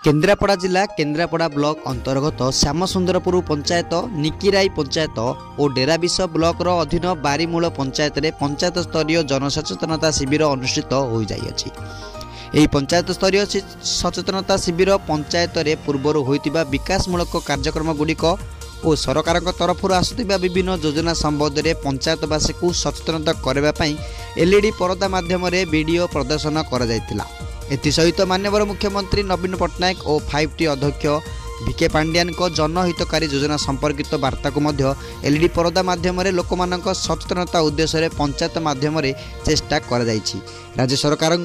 केन्द्रापड़ा जिला केन्द्रापड़ा ब्लॉक अंतर्गत श्यामसुंदरपुर पंचायत निकिराई पंचायत और डेराविश ब्लॉक अधीन बारीमूल पंचायत में पंचायत स्तरीय जनसचेतनता शिविर अनुष्ठित हो जाइए। यह पंचायत स्तरीय सचेतनता शिविर पंचायत में पूर्वर होइतिबा विकासमूलक कार्यक्रम गुड़िक और सरकार तरफ आसुवा विभिन्न योजना संबंध में पंचायतवासी को सचेतनता करने एलईडी परदा माध्यम वीडियो प्रदर्शन कर एसहित माननीय मुख्यमंत्री नवीन पट्टनायक और 5T अध्यक्ष वीके पांड्यान जनहितकारी योजना संपर्कित वार्ता को एलईडी परदा माध्यम लोक सचेतनता उद्देश्य पंचायत माध्यम चेष्टा कर राज्य सरकार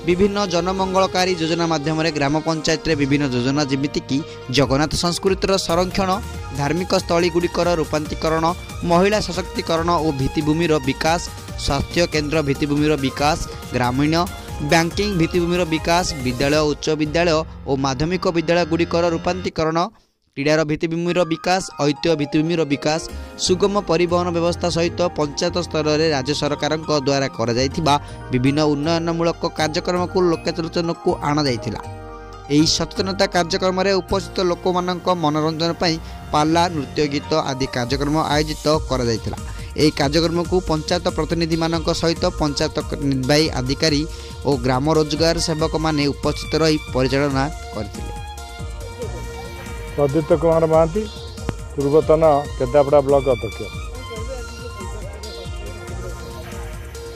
विभिन्न जनमंगलकारी योजना माध्यम ग्राम पंचायत विभिन्न योजना जमीक जगन्नाथ संस्कृतिर संरक्षण धार्मिक स्थली गुड़िकर रूपांतरीकरण महिला सशक्तिकरण और भित्तिभूमिर विकास स्वास्थ्य केन्द्र भित्तिभूमिर विकास ग्रामीण बैंकिंग भित्तिभूमिर विकास विद्यालय उच्च विद्यालय और माध्यमिक विद्यालय गुड़िकर रूपांतरीकरण क्रीडार भित्तिभूमिर विकास ऐतिह्य भित्तिभूमिर विकास सुगम परिवहन व्यवस्था सहित पंचायत स्तर में राज्य सरकार द्वारा कर विभिन्न उन्नयनमूलक कार्यक्रम को लोकालोचन को आना यही सचेतनता कार्यक्रम में उपस्थित लोक मनोरंजन पाला नृत्य गीत आदि कार्यक्रम आयोजित कर कार्यक्रम को पंचायत प्रतिनिधि सहित पंचायत निर्वाही अधिकारी और ग्राम रोजगार सेवक माने उपस्थित रही परिचालना करथिले। प्रदीप्त कुमार महांती पूर्वतन केन्द्रापड़ा ब्लॉक अध्यक्ष।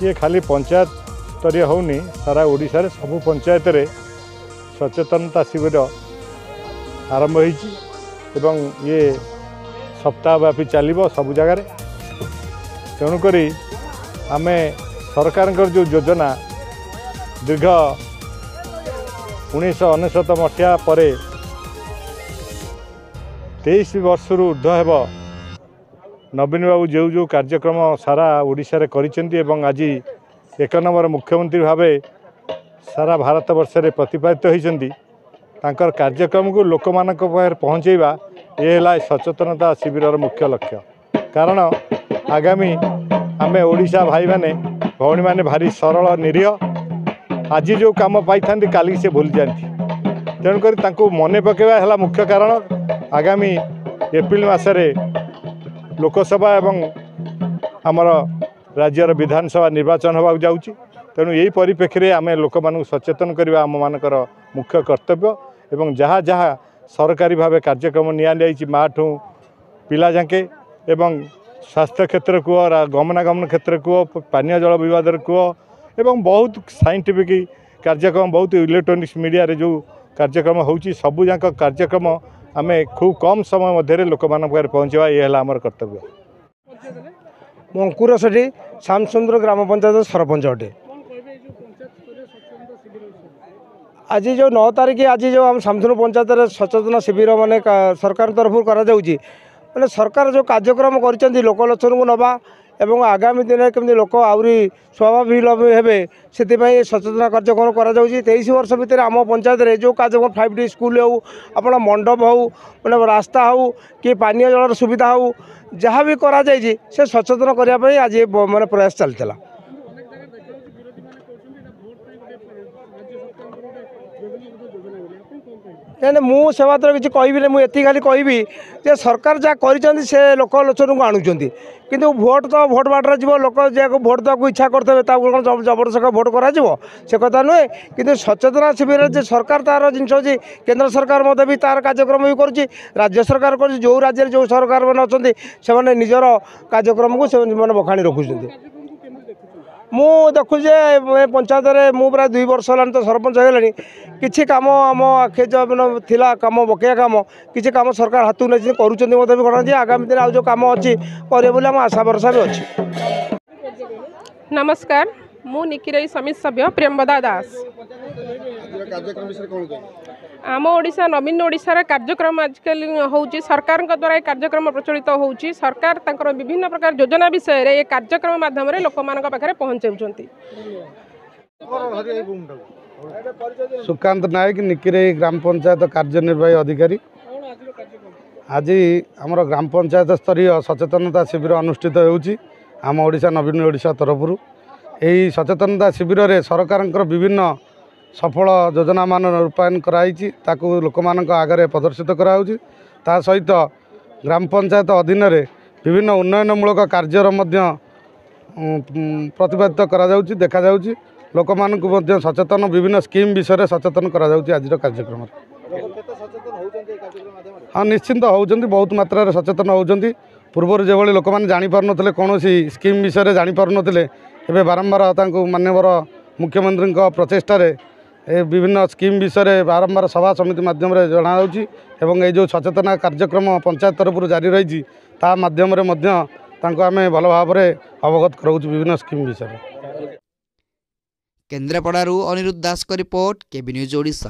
ये खाली पंचायत स्तरीय होनी सारा ओडिशा रे सबु पंचायत रे सचेतनता शिविर आरंभ होती ये सप्ताहव्यापी चलो सबु जगार। तेणुक आम सरकार जो योजना दीर्घ 1999 मसीहा पर 23 वर्ष ऊर्ध हेब नवीन बाबू जो जो कार्यक्रम सारा ओडिशा रे करिसेंती एवं आज 1 नंबर मुख्यमंत्री भावे सारा भारत वर्ष रे प्रतिपादित होइसेंती तांकर कार्यक्रम को लोक मानक पाखरे पहुँचेबा ये सचेतनता शिविर मुख्य लक्ष्य। कारण आगामी आमे ओडिशा भाई माने भौणी माने भारी सरल निरीह आज जो काम पाई था काली से भूल जाती तेणुक मन पकेवा है मुख्य कारण। आगामी एप्रिल मसरे लोकसभा एवं आमर राज्यर विधानसभा निर्वाचन होगा जाऊँगी। तेणु यही परिप्रेक्षी में आम लोक सचेतन करवा आम मानकर मुख्य कर्तव्य एवं जहाँ जहाँ सरकारी भाव कार्यक्रम नि माठू पिला जाके एवं स्वास्थ्य क्षेत्र को गमनागमन क्षेत्र को पानीय जल विवाद को एवं बहुत साइंटिफिक कार्यक्रम बहुत इलेक्ट्रोनिक्स मीडिया रे जो कार्यक्रम होची सबू जाक कार्यक्रम आम खूब कम समय मध्य लोक पहुँचवा ये आमर कर्तव्य। अंकुर सेठी श्यामसुंदर ग्राम पंचायत सरपंच अटे। आज जो 9 तारीख आज जो आम श्यामसुंदर पंचायत सचेतन शिविर माने सरकार तरफ कर सरकार जो कार्यक्रम कर लोकलोचन को नवा एवं आगामी दिन में केमती लोक आहरी स्वाभाविक हे से सचेतना कार्यक्रम कर 23 वर्ष भितर आम पंचायत रे जो कार्यक्रम 5T स्कूल हो अपना मंडप हो मैंने रास्ता हो कि पानीय जलर सुविधा हो जहाँ भी करा से सचेतन करने आज माने प्रयास चलता। नहीं मु से मात्र किसी कहबी मुझे खाली कहबी सरकार जहाँ कर लोकलोचन को आणुंट किंतु भोट तो भोट बाटर जीव लोक जहाँ भोट देवाक इच्छा करते जबरदस्त भोट करा से कथा नुहे कि सचेतना शिविर जे सरकार तार जिन केन्द्र सरकार भी तार कार्यक्रम भी कर राज्य सरकार कर जो राज्य जो सरकार मैंने अच्छा से निजर कार्यक्रम को बखाणी रखुच्च। मु देखुचे पंचायत रे मु प्राय 2 वर्ष है तो सरपंच होगलानी किसी कम आम आखे जो थिला कम बकेया कम किसी कम सरकार हाथ नहीं करुँच भी घटना आगामी दिन जो कम अच्छी करे आम आशा भरसा भी अच्छी। नमस्कार मु निकिराई समिति सभ्य प्रेमवदा दास। आम ओडिशा नवीन ओडिशार कार्यक्रम आजकल होउची सरकार द्वारा कार्यक्रम प्रचलित होउची। सरकार तांकर विभिन्न प्रकार योजना विषय रे कार्यक्रम माध्यम रे लोक मानक पाखरे पहुंचाउछंती। सुकांत नायक निकिराई ग्राम पंचायत कार्यनिर्वाही अधिकारी। आज आमर ग्राम पंचायत स्तरीय सचेतनता शिविर अनुष्ठित होउची आम ओडिशा नवीन ओडिशा तरफ। यही सचेतनता शिविर रे सरकार विभिन्न सफल योजना मान रूपायन कराई ताकू लोक आगे प्रदर्शित कराऊँगी ता सहित ग्राम पंचायत अधीन विभिन्न उन्नयनमूलक कार्यर प्रतिपादित करा देखा लोक मानू सचेतन विभिन्न स्कीम विषय सचेतन करा आज कार्यक्रम। हाँ निश्चिंत होती बहुत मात्रा सचेतन होती पूर्वर जो लोक मैंने जापार ना कौन स्कीम विषय जापार ना बारंबार मानवर मुख्यमंत्री प्रचेषार विभिन्न स्कीम विषय बारंबार सभा समिति माध्यम जनाऊँगी ये जो सचेतना कार्यक्रम पंचायत तरफ जारी रही माध्यम आम भल भाव अवगत कराऊँ विभिन्न स्कीम विषय। केन्द्रापड़ारू अनिरुद्ध दास को रिपोर्ट केबी न्यूज ओडिशा।